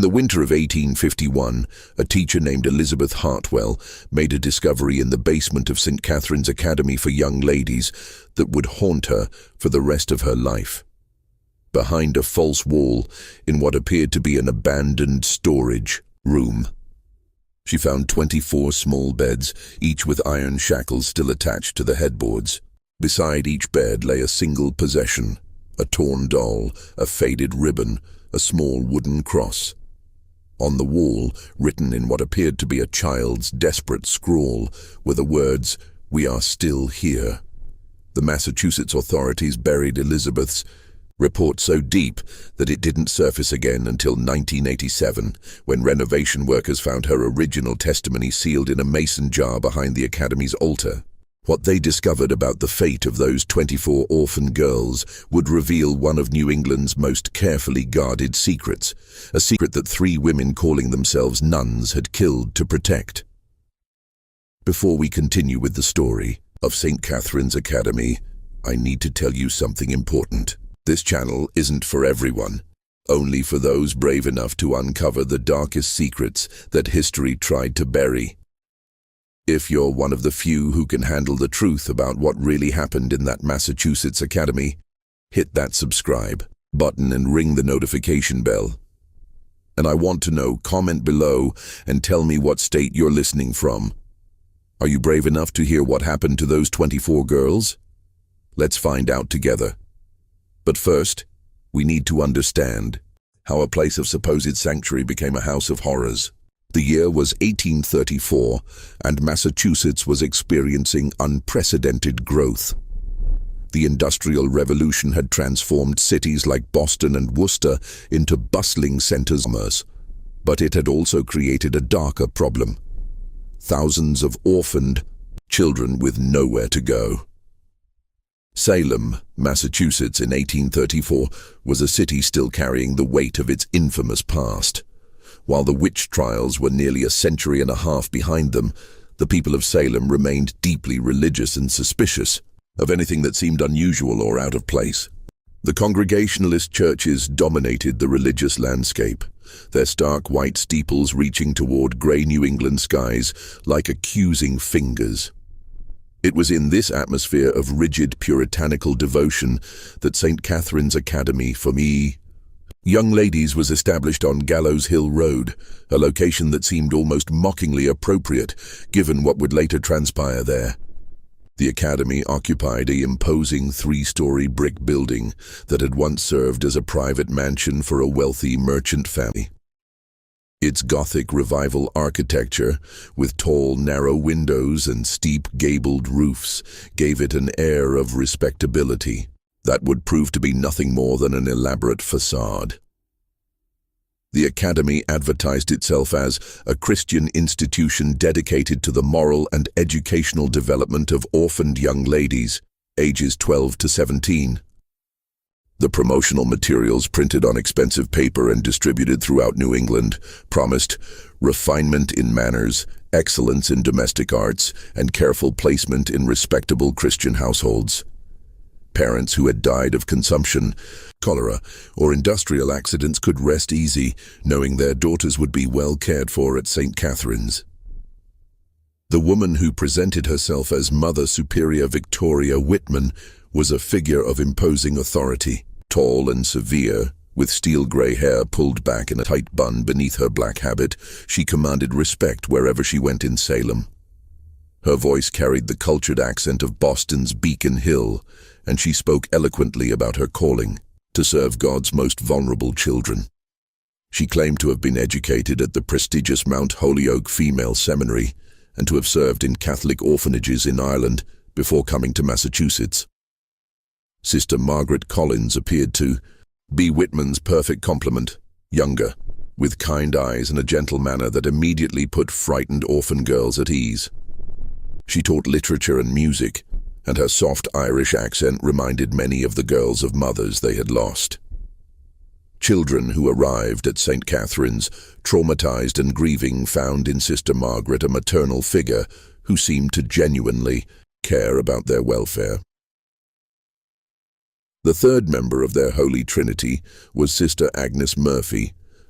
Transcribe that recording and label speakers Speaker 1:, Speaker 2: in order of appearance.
Speaker 1: the winter of 1851, a teacher named Elizabeth Hartwell made a discovery in the basement of St. Catherine's Academy for Young Ladies that would haunt her for the rest of her life. Behind a false wall, in what appeared to be an abandoned storage room, she found 24 small beds, each with iron shackles still attached to the headboards. Beside each bed lay a single possession, a torn doll, a faded ribbon, a small wooden cross. On the wall, written in what appeared to be a child's desperate scrawl, were the words, "We are still here." The Massachusetts authorities buried Elizabeth's report so deep that it didn't surface again until 1987, when renovation workers found her original testimony sealed in a mason jar behind the Academy's altar. What they discovered about the fate of those 24 orphan girls would reveal one of New England's most carefully guarded secrets, a secret that 3 women calling themselves nuns had killed to protect. Before we continue with the story of St. Catherine's Academy, I need to tell you something important. This channel isn't for everyone, only for those brave enough to uncover the darkest secrets that history tried to bury. If you're one of the few who can handle the truth about what really happened in that Massachusetts Academy, hit that subscribe button and ring the notification bell. And I want to know, comment below and tell me what state you're listening from. Are you brave enough to hear what happened to those 24 girls? Let's find out together. But first, we need to understand how a place of supposed sanctuary became a house of horrors. The year was 1834, and Massachusetts was experiencing unprecedented growth. The Industrial Revolution had transformed cities like Boston and Worcester into bustling centers of commerce, but it had also created a darker problem: thousands of orphaned children with nowhere to go. Salem, Massachusetts in 1834 was a city still carrying the weight of its infamous past. While the witch trials were nearly a century and a half behind them, the people of Salem remained deeply religious and suspicious of anything that seemed unusual or out of place. The Congregationalist churches dominated the religious landscape, their stark white steeples reaching toward gray New England skies like accusing fingers. It was in this atmosphere of rigid puritanical devotion that St. Catherine's Academy for Young Ladies was established on Gallows Hill Road, a location that seemed almost mockingly appropriate given what would later transpire there. The Academy occupied an imposing 3-story brick building that had once served as a private mansion for a wealthy merchant family. Its Gothic Revival architecture, with tall, narrow windows and steep, gabled roofs, gave it an air of respectability that would prove to be nothing more than an elaborate facade. The Academy advertised itself as a Christian institution dedicated to the moral and educational development of orphaned young ladies, ages 12 to 17. The promotional materials, printed on expensive paper and distributed throughout New England, promised refinement in manners, excellence in domestic arts, and careful placement in respectable Christian households. Parents who had died of consumption, cholera, or industrial accidents could rest easy, knowing their daughters would be well cared for at St. Catherine's. The woman who presented herself as Mother Superior Victoria Whitman was a figure of imposing authority. Tall and severe, with steel-gray hair pulled back in a tight bun beneath her black habit, she commanded respect wherever she went in Salem. Her voice carried the cultured accent of Boston's Beacon Hill, and she spoke eloquently about her calling to serve God's most vulnerable children. She claimed to have been educated at the prestigious Mount Holyoke Female Seminary and to have served in Catholic orphanages in Ireland before coming to Massachusetts. Sister Margaret Collins appeared to be Whitman's perfect complement, younger, with kind eyes and a gentle manner that immediately put frightened orphan girls at ease. She taught literature and music, and her soft Irish accent reminded many of the girls of mothers they had lost. Children who arrived at St. Catherine's, traumatized and grieving, found in Sister Margaret a maternal figure who seemed to genuinely care about their welfare. The third member of their Holy Trinity was Sister Agnes Murphy,